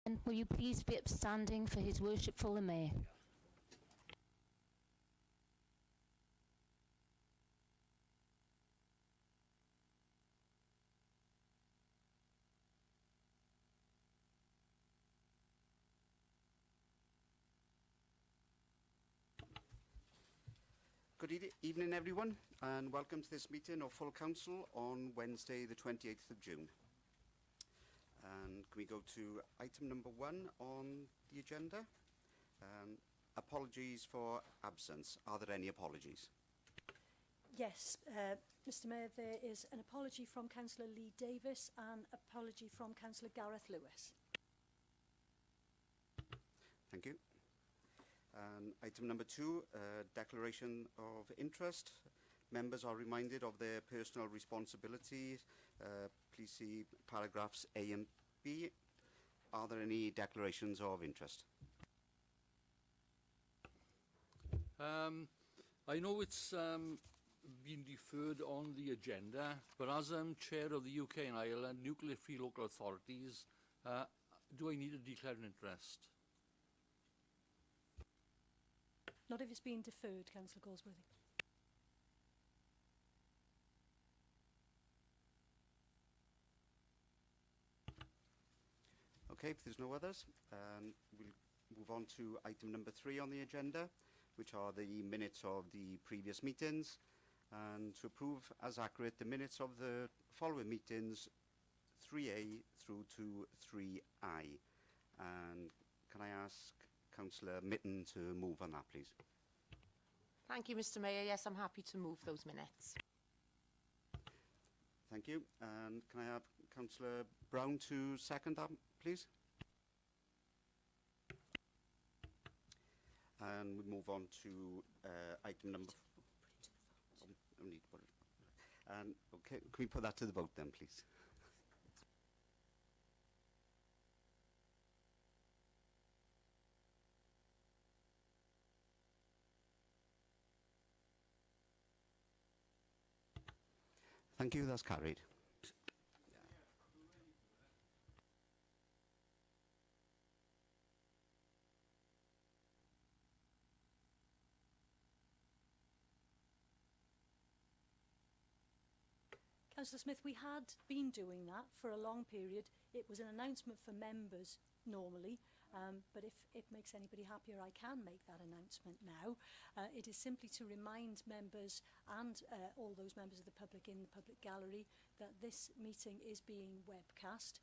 And will you please be upstanding for His Worshipful the Mayor? Good evening, everyone, and welcome to this meeting of Full Council on Wednesday, the 28th of June. And can we go to item number 1 on the agenda? Apologies for absence. Are there any apologies? Yes, Mr Mayor, there is an apology from Councillor Lee Davis and apology from Councillor Gareth Lewis. Thank you. Item number 2, declaration of interest. Members are reminded of their personal responsibilities. Please see paragraphs A and B. Are there any declarations of interest? I know it's been deferred on the agenda, but as Chair of the UK and Ireland Nuclear-Free Local Authorities, do I need to declare an interest? Not if it's been deferred, Councillor Galsworthy. Okay, if there's no others, we'll move on to item number 3 on the agenda, which are the minutes of the previous meetings, and to approve as accurate the minutes of the following meetings 3A through to 3I. And can I ask Councillor Mitten to move on that, please? Thank you, Mr Mayor. Yes, I'm happy to move those minutes. Thank you. And can I have Councillor Brown to second that, please? And we move on to item number... okay, can we put that to the vote then, please? Thank you, that's carried. Councillor Smith, we had been doing that for a long period. It was an announcement for members normally, but if it makes anybody happier, I can make that announcement now. It is simply to remind members and all those members of the public in the public gallery that this meeting is being webcast.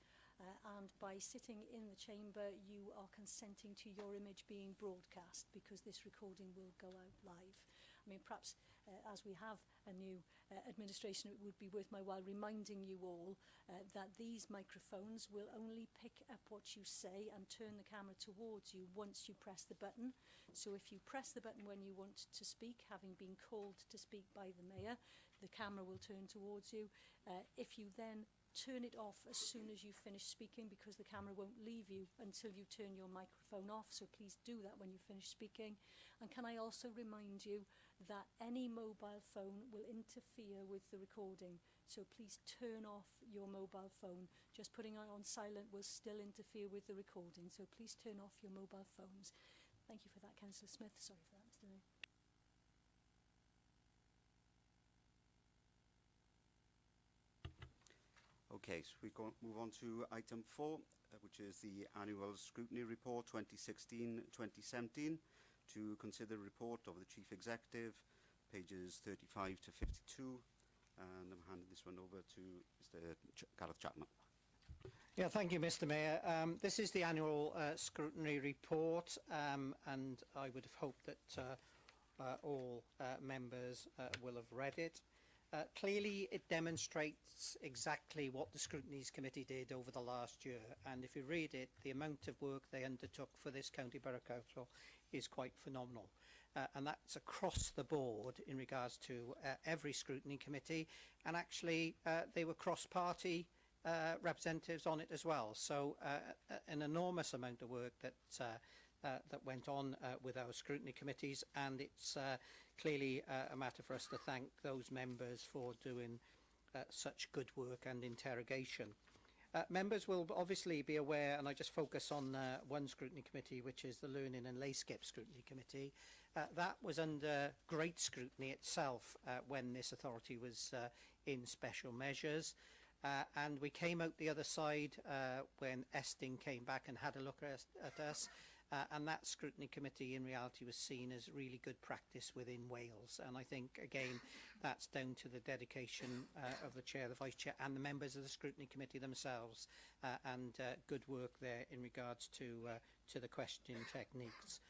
And by sitting in the chamber, you are consenting to your image being broadcast, because this recording will go out live. I mean, perhaps as we have a new administration, it would be worth my while reminding you all that these microphones will only pick up what you say and turn the camera towards you once you press the button. So if you press the button when you want to speak, having been called to speak by the Mayor, the camera will turn towards you. If you then turn it off as soon as you finish speaking, because the camera won't leave you until you turn your microphone off, so please do that when you finish speaking. And can I also remind you that any mobile phone will interfere with the recording, so please turn off your mobile phone. Just putting it on silent will still interfere with the recording, so please turn off your mobile phones. Thank you for that, Councillor Smith. Sorry for that, Mr Mayor. Okay, so we move on to item 4, which is the Annual Scrutiny Report 2016-2017, to consider the report of the Chief Executive, pages 35 to 52, and I'm handing this one over to Mr. Gareth Chapman. Yeah, thank you, Mr Mayor. This is the Annual Scrutiny Report, and I would have hoped that all members will have read it. Clearly, it demonstrates exactly what the Scrutinies Committee did over the last year, and if you read it, the amount of work they undertook for this County Borough Council is quite phenomenal. And that's across the board in regards to every Scrutiny Committee, and actually they were cross-party representatives on it as well. So an enormous amount of work that that went on with our scrutiny committees, and it's clearly a matter for us to thank those members for doing such good work and interrogation. Members will obviously be aware, and I just focus on one scrutiny committee, which is the Learning and Layskip Scrutiny Committee. That was under great scrutiny itself when this authority was in special measures. And we came out the other side when Esting came back and had a look at us. And that scrutiny committee in reality was seen as really good practice within Wales. And I think, again, that's down to the dedication of the chair, the vice chair and the members of the scrutiny committee themselves, and good work there in regards to the questioning techniques.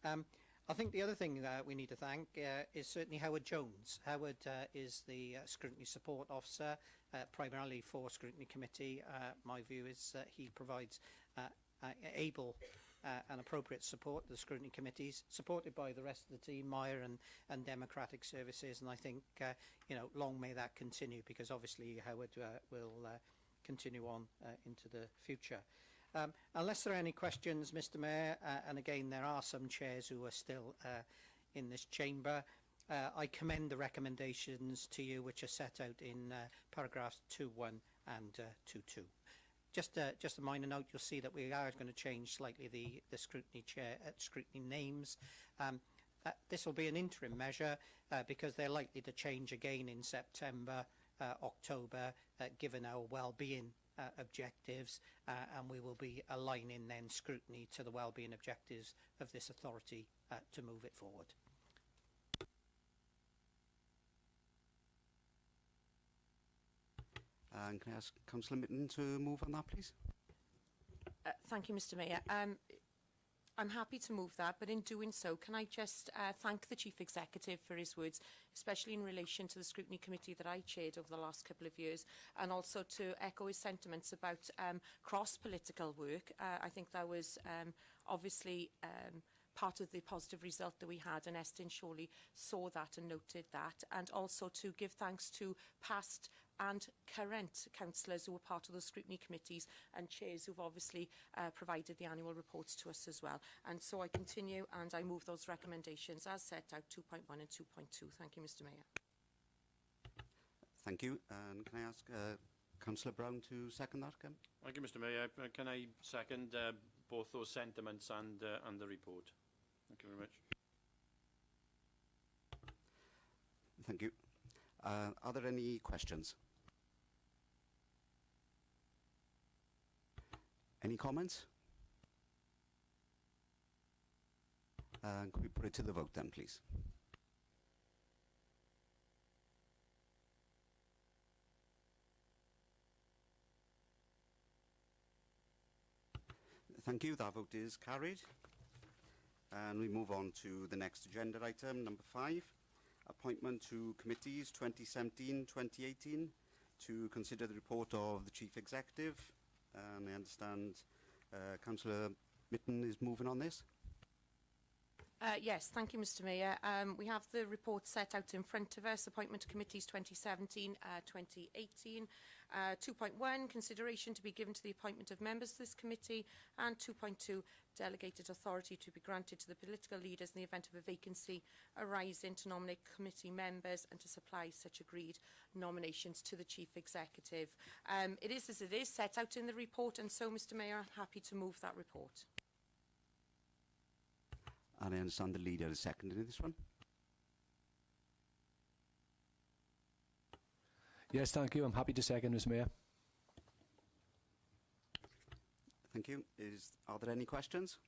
I think the other thing we need to thank is certainly Howard Jones. Howard is the scrutiny support officer, primarily for scrutiny committee. My view is he provides able and appropriate support to the scrutiny committees, supported by the rest of the team, Meyer and Democratic Services, and I think you know, long may that continue, because obviously Howard will continue on into the future. Unless there are any questions, Mr. Mayor, and again there are some chairs who are still in this chamber, I commend the recommendations to you which are set out in paragraphs 2.1 and 2.2. Just a minor note, you'll see that we are going to change slightly the scrutiny chair scrutiny names. This will be an interim measure because they're likely to change again in September, October, given our well-being objectives, and we will be aligning then scrutiny to the well-being objectives of this authority to move it forward. And can I ask Councillor Mitten to move on that, please? Thank you, Mr. Mayor. I'm happy to move that, but in doing so, can I just thank the Chief Executive for his words, especially in relation to the Scrutiny Committee that I chaired over the last couple of years, and also to echo his sentiments about cross-political work. I think that was obviously part of the positive result that we had, and Estin surely saw that and noted that, and also to give thanks to past and current councillors who were part of the scrutiny committees and chairs who've obviously provided the annual reports to us as well. And so I continue and I move those recommendations as set out 2.1 and 2.2. Thank you, Mr. Mayor. Thank you. And can I ask Councillor Brown to second that again? Thank you, Mr. Mayor. Can I second both those sentiments and the report? Thank you very much. Thank you. Are there any questions? Any comments? Could we put it to the vote then, please? Thank you. That vote is carried. And we move on to the next agenda item, number 5. Appointment to committees 2017-2018 to consider the report of the Chief Executive. And I understand Councillor Mitten is moving on this. Yes, thank you, Mr. Mayor. We have the report set out in front of us, appointment to committees 2017-2018. 2.1, consideration to be given to the appointment of members of this committee, and 2.2, delegated authority to be granted to the political leaders in the event of a vacancy arising to nominate committee members and to supply such agreed nominations to the Chief Executive. It is as it is set out in the report, and so, Mr. Mayor, happy to move that report. And I understand the leader is seconding this one. Yes, thank you. I'm happy to second, Mr. Mayor. Thank you. Are there any questions?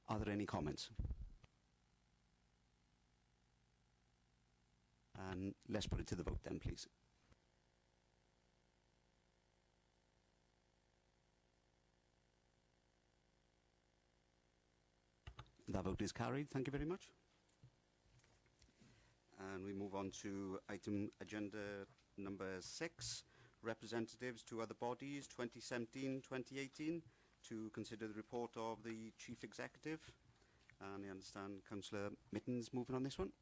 Are there any comments? And let's put it to the vote then, please. That vote is carried. Thank you very much. And we move on to item agenda number 6, representatives to other bodies 2017-2018 to consider the report of the Chief Executive. And I understand Councillor Mitten's moving on this one.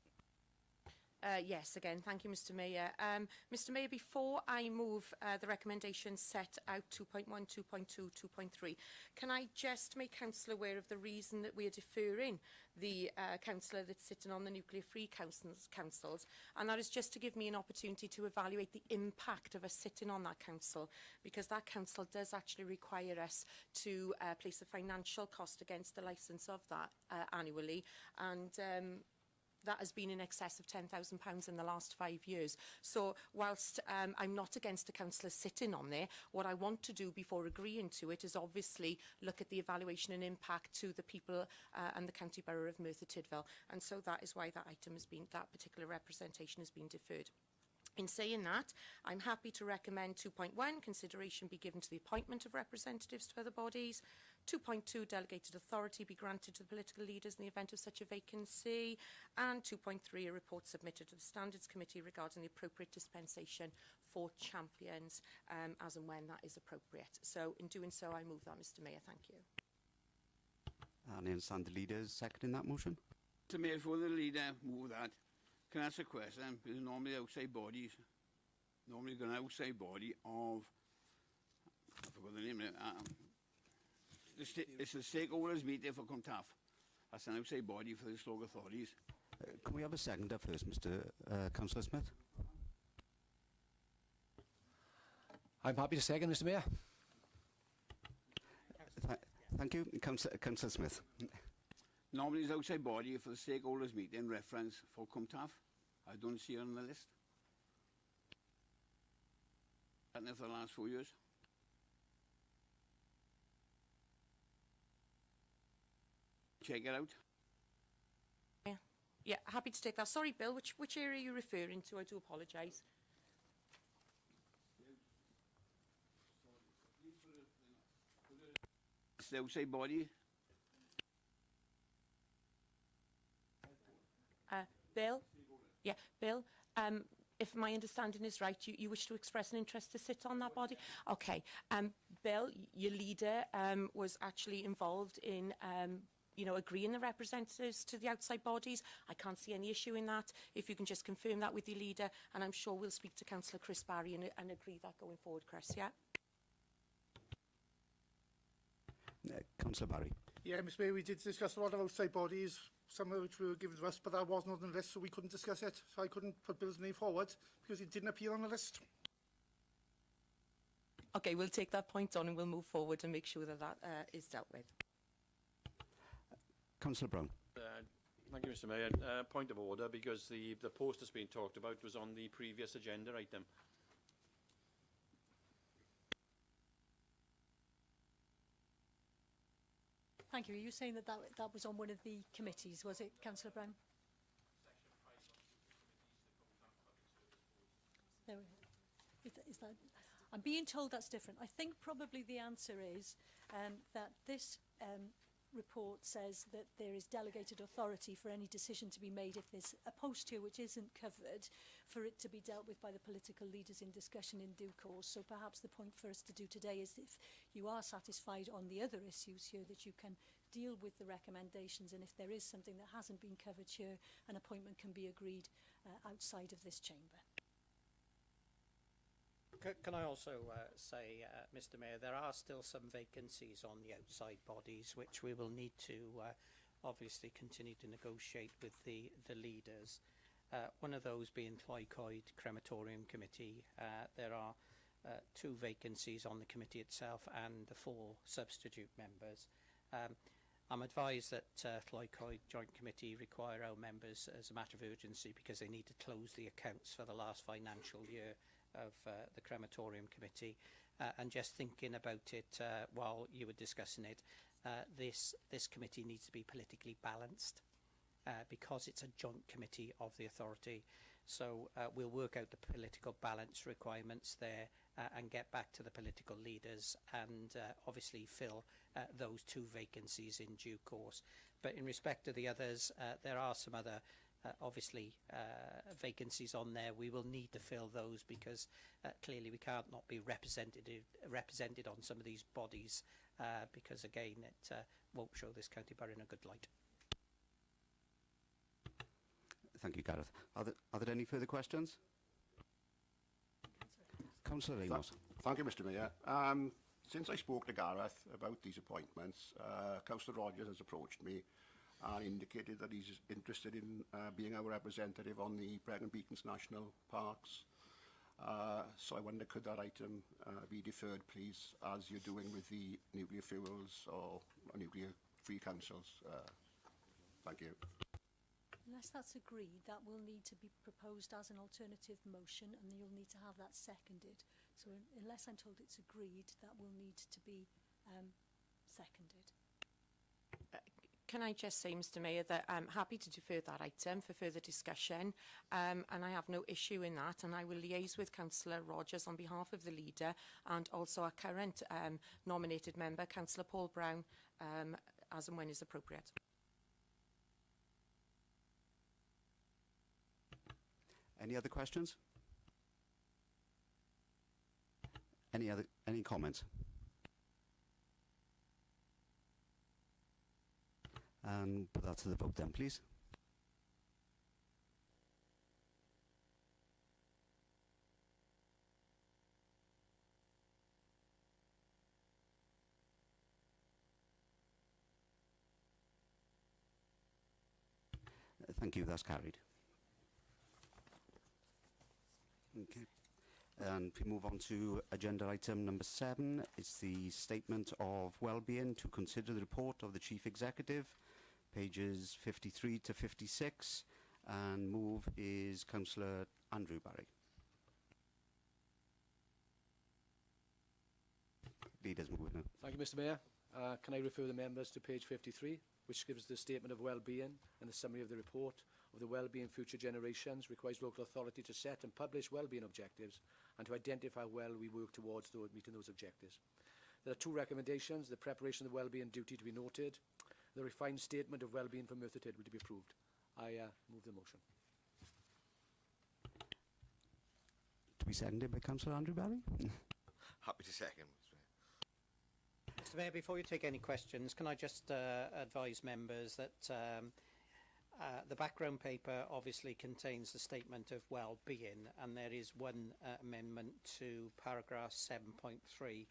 Yes, again, thank you, Mr Mayor. Mr Mayor, before I move the recommendations set out 2.1, 2.2, 2.3, can I just make Council aware of the reason that we are deferring the councillor that's sitting on the nuclear-free councils, and that is just to give me an opportunity to evaluate the impact of us sitting on that council, because that council does actually require us to place a financial cost against the licence of that annually, and that has been in excess of £10,000 in the last 5 years. So whilst I'm not against a councillor sitting on there, what I want to do before agreeing to it is obviously look at the evaluation and impact to the people and the county borough of Merthyr Tydfil. And so that is why that item has been, that particular representation has been deferred. In saying that, I'm happy to recommend 2.1, consideration be given to the appointment of representatives to other bodies. 2.2, delegated authority be granted to the political leaders in the event of such a vacancy. And 2.3, a report submitted to the Standards Committee regarding the appropriate dispensation for champions as and when that is appropriate. So in doing so, I move that, Mr Mayor. Thank you. And I understand the leader is seconding that motion. Mr Mayor, for the leader, move that. Can I ask a question? Because normally outside bodies, normally got an outside body of, I forgot the name, it's the stakeholders meeting for Comtaf. That's an outside body for the local authorities. Can we have a seconder first, Mr. Councillor Smith? I'm happy to second, Mr Mayor. Thank you, Councillor Smith. Normally it's outside body for the stakeholders meeting reference for Comtaf. I don't see it on the list. Hasn't it for the last 4 years? Check it out. Yeah, happy to take that. Sorry, Bill, which area are you referring to? I do apologise. It's the outside body. Bill? Yeah, Bill, if my understanding is right, you wish to express an interest to sit on that body? Okay. Bill, your leader was actually involved in you know, agreeing the representatives to the outside bodies. I can't see any issue in that. If you can just confirm that with your leader, and I'm sure we'll speak to Councillor Chris Barry and agree that going forward, Chris, yeah? Councillor Barry. Yeah, Mr Mayor, we did discuss a lot of outside bodies, some of which were given to us, but that wasn't on the list, so we couldn't discuss it. So I couldn't put Bill's name forward because it didn't appear on the list. Okay, we'll take that point on and we'll move forward and make sure that that is dealt with. Councillor Brown. Thank you, Mr Mayor. Point of order, because the post that's been talked about was on the previous agenda item. Thank you. Are you saying that that was on one of the committees, was it, Councillor Brown? There we go. Is that, I'm being told that's different. I think probably the answer is that this report says that there is delegated authority for any decision to be made if there's a post here which isn't covered, for it to be dealt with by the political leaders in discussion in due course. So perhaps the point for us to do today is, if you are satisfied on the other issues here, that you can deal with the recommendations, and if there is something that hasn't been covered here, an appointment can be agreed outside of this chamber. Can I also say, Mr Mayor, there are still some vacancies on the outside bodies which we will need to obviously continue to negotiate with the leaders. One of those being Tydfil Crematorium Committee. There are 2 vacancies on the committee itself and the 4 substitute members. I'm advised that Tydfil Joint Committee require our members as a matter of urgency because they need to close the accounts for the last financial year of the Crematorium Committee, and just thinking about it while you were discussing it, this committee needs to be politically balanced because it's a joint committee of the authority. So we'll work out the political balance requirements there and get back to the political leaders and obviously fill those 2 vacancies in due course. But in respect to the others, there are some other obviously vacancies on there. We will need to fill those because clearly we can't not be represented on some of these bodies because again it won't show this county borough in a good light. Thank you, Gareth. Are there any further questions? Councillor Ramos. Thank you, Mr Mayor. Since I spoke to Gareth about these appointments, Councillor Rogers has approached me and indicated that he's interested in being our representative on the Pregnant Beacons National Parks. So I wonder, could that item be deferred, please, as you're doing with the nuclear fuels or nuclear-free councils? Thank you. Unless that's agreed, that will need to be proposed as an alternative motion, and you'll need to have that seconded. So unless I'm told it's agreed, that will need to be seconded. Can I just say, Mr Mayor, that I'm happy to defer that item for further discussion, and I have no issue in that, and I will liaise with Councillor Rogers on behalf of the leader and also our current nominated member, Councillor Paul Brown, as and when is appropriate. Any other questions? Any comments? And put that to the vote then, please. Thank you, that's carried. Okay. And we move on to agenda item number 7. It's the statement of well-being to consider the report of the Chief Executive, pages 53 to 56, and move is Councillor Andrew Barry. Leaders move now. Thank you, Mr Mayor. Can I refer the members to page 53, which gives the statement of well-being and the summary of the report of the well-being future generations, requires local authority to set and publish well-being objectives and to identify how well we work towards meeting those objectives. There are 2 recommendations: the preparation of the well-being duty to be noted, the refined statement of well-being for Merthyr Tydfil to be approved. I move the motion. To be seconded by Councillor Andrew Barry. Happy to second. Mr Mayor, before you take any questions, can I just advise members that the background paper obviously contains the statement of well-being, and there is one amendment to paragraph 7.3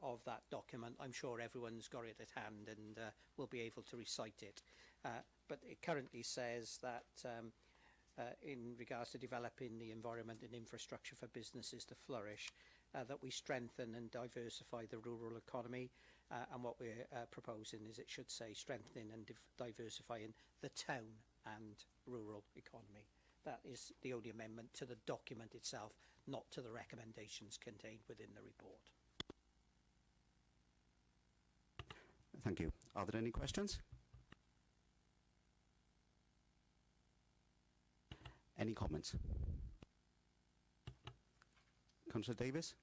of that document. I'm sure everyone's got it at hand and will be able to recite it. But it currently says that in regards to developing the environment and infrastructure for businesses to flourish, that we strengthen and diversify the rural economy. And what we're proposing is it should say strengthening and diversifying the town and rural economy. That is the only amendment to the document itself, not to the recommendations contained within the report. Thank you. Are there any questions? Any comments? Councillor Davis?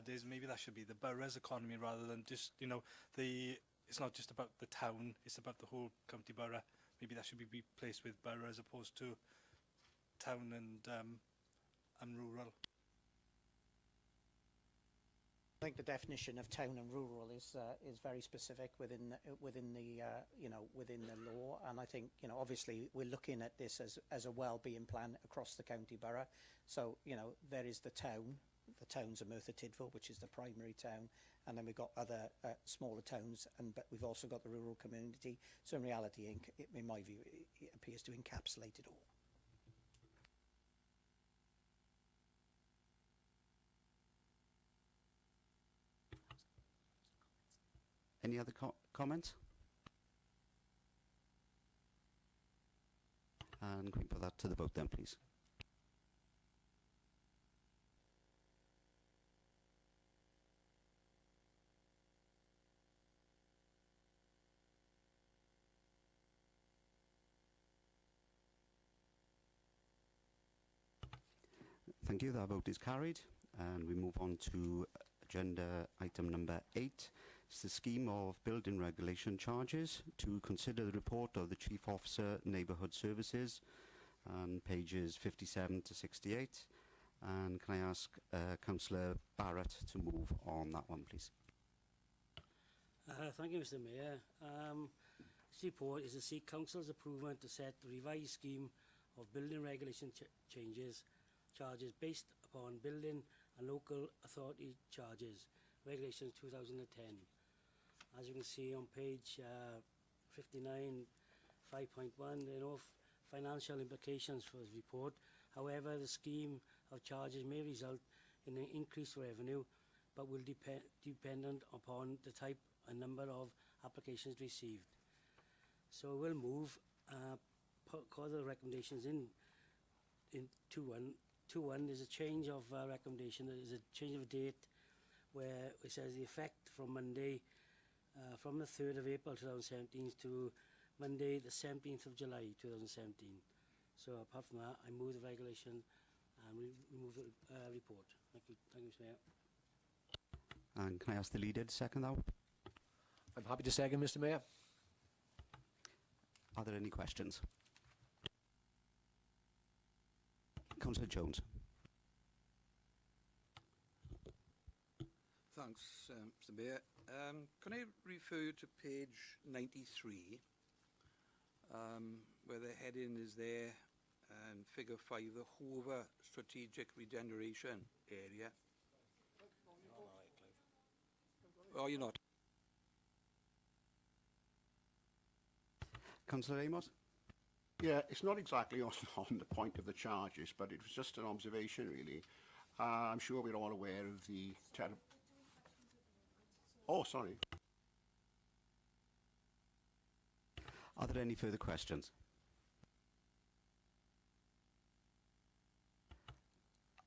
Is maybe that should be the borough's economy rather than just, you know, it's not just about the town, it's about the whole county borough. Maybe that should be placed with borough as opposed to town and rural. I think the definition of town and rural is very specific within the law, and I think, you know, obviously we're looking at this as a well-being plan across the county borough. So, you know, there is the town. The towns of Merthyr Tydfil, which is the primary town, and then we've got other smaller towns, but we've also got the rural community. So in reality, in my view, it appears to encapsulate it all. Any other comments? And can we put that to the vote then, please? Thank you. That vote is carried. And we move on to agenda item number 8. It's the scheme of building regulation charges to consider the report of the Chief Officer Neighbourhood Services on pages 57 to 68. And can I ask Councillor Barrett to move on that one, please? Thank you, Mr Mayor. This report is to seek Council's approval to set the revised scheme of building regulation charges based upon building and local authority charges, regulations 2010. As you can see on page 59, 5.1, there are no financial implications for this report. However, the scheme of charges may result in an increased revenue, but will dependent upon the type and number of applications received. So we'll move, call the recommendations in 2.1. 2.1 is a change of recommendation. There is a change of date where it says the effect from Monday, from the 3rd of April 2017 to Monday the 17th of July 2017. So apart from that, I move the regulation and remove the report. Thank you, Mr. Mayor. And can I ask the leader to second that? I'm happy to second, Mr. Mayor. Are there any questions? Councillor Jones. Thanks, Mr. Mayor. Can I refer you to page 93, where the heading is there, and figure 5, the Hoover Strategic Regeneration Area. Oh, you're not? Councillor Amos? Yeah, it's not exactly on the point of the charges, but it was just an observation, really. I'm sure we're all aware of the terrible... Oh, sorry. Are there any further questions?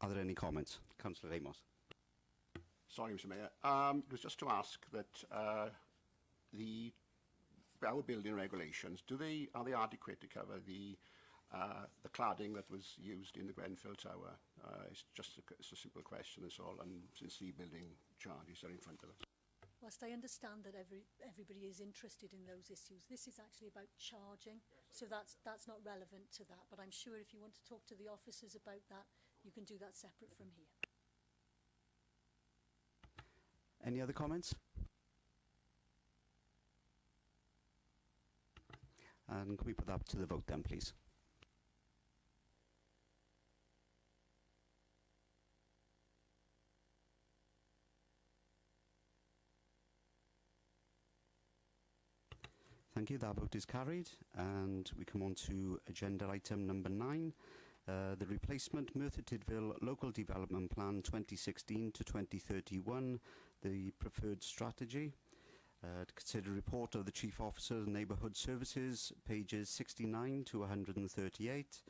Are there any comments? Councillor Amos. Sorry, Mr. Mayor. It was just to ask that our building regulations, are they adequate to cover the cladding that was used in the Grenfell Tower? It's just it's a simple question, that's all, and since the building charges are in front of us. Whilst I understand that everybody is interested in those issues, this is actually about charging, so that's not relevant to that. But I'm sure if you want to talk to the officers about that, you can do that separate from here. Any other comments? And can we put that to the vote then, please? Thank you. That vote is carried, and we come on to agenda item number 9, the replacement Merthyr Tydfil Local Development Plan 2016 to 2031, the preferred strategy. To consider report of the Chief Officer of Neighbourhood Services, pages 69 to 138.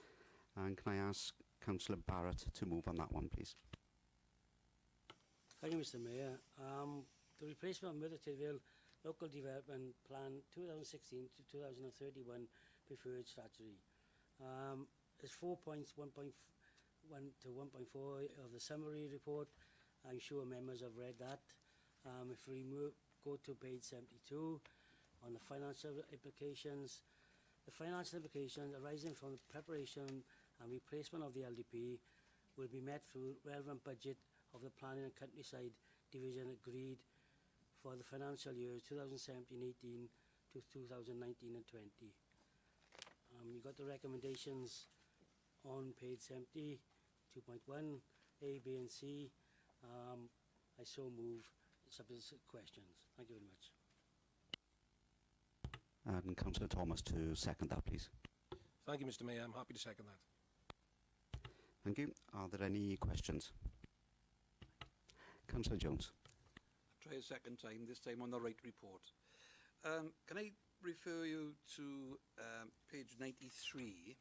And can I ask Councillor Barrett to move on that one, please? Thank you, Mr. Mayor. The replacement of Merthyr Tydfil Local Development Plan 2016 to 2031 preferred strategy. There's 4 points, 1.1 to 1.4 of the summary report. I'm sure members have read that. If we go to page 72 on the financial implications. The financial implications arising from the preparation and replacement of the LDP will be met through relevant budget of the Planning and Countryside Division agreed for the financial years 2017-18 to 2019 and 20. You've got the recommendations on page 70, 2.1, A, B and C. I so move. Subject to questions. Thank you very much. And Councillor Thomas to second that, please. Thank you, Mr. Mayor. I'm happy to second that. Thank you. Are there any questions? Councillor Jones. Try a second time, this time on the right report. Can I refer you to page 93,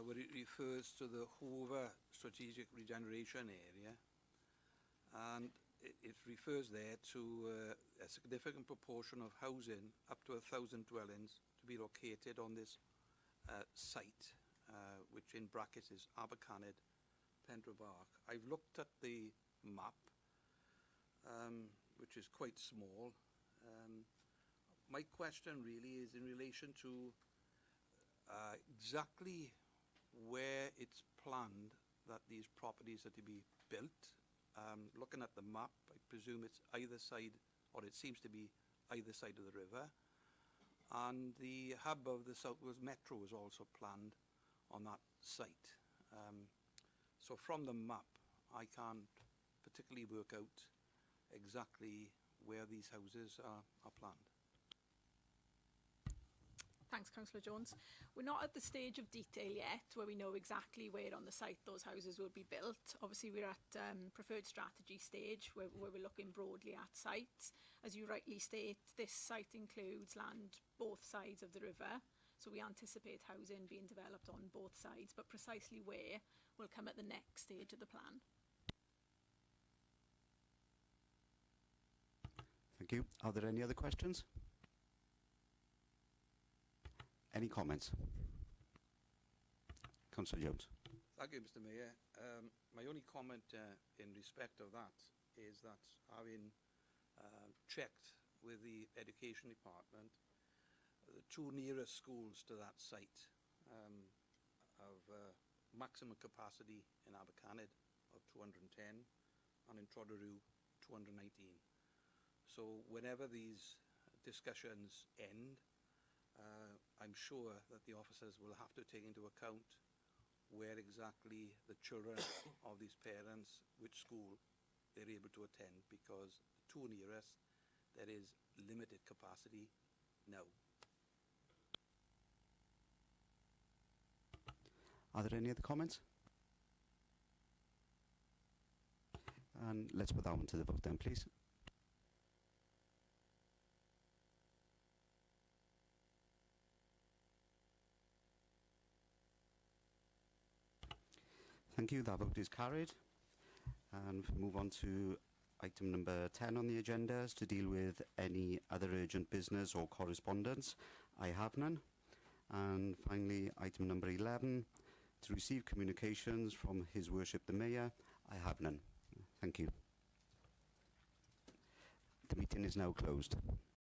where it refers to the Hoover Strategic Regeneration Area, and it refers there to a significant proportion of housing, up to 1,000 dwellings, to be located on this site, which in brackets is Abercanid, Pendrabark. I've looked at the map, which is quite small. My question really is in relation to exactly where it's planned that these properties are to be built. Looking at the map, I presume it's either side, or it seems to be either side of the river. And the hub of the South Wales Metro is also planned on that site. So from the map, I can't particularly work out exactly where these houses are planned. Thanks, Councillor Jones. We're not at the stage of detail yet where we know exactly where on the site those houses will be built. Obviously, we're at preferred strategy stage where we're looking broadly at sites. As you rightly state, this site includes land both sides of the river, so we anticipate housing being developed on both sides, but precisely where will come at the next stage of the plan. Thank you. Are there any other questions? Any comments? Councillor Jones. Thank you, Mr. Mayor. My only comment in respect of that is that having checked with the Education Department, the two nearest schools to that site have maximum capacity in Abercanid of 210 and in Trodderoo 219. So whenever these discussions end, I'm sure that the officers will have to take into account where exactly the children of these parents, which school they're able to attend, because the two nearest, there is limited capacity now. Are there any other comments? And let's put that one to the vote then, please. Thank you. That vote is carried. And we'll move on to item number 10 on the agenda, is to deal with any other urgent business or correspondence. I have none. And finally, item number 11, to receive communications from His Worship the Mayor. I have none. Thank you. The meeting is now closed.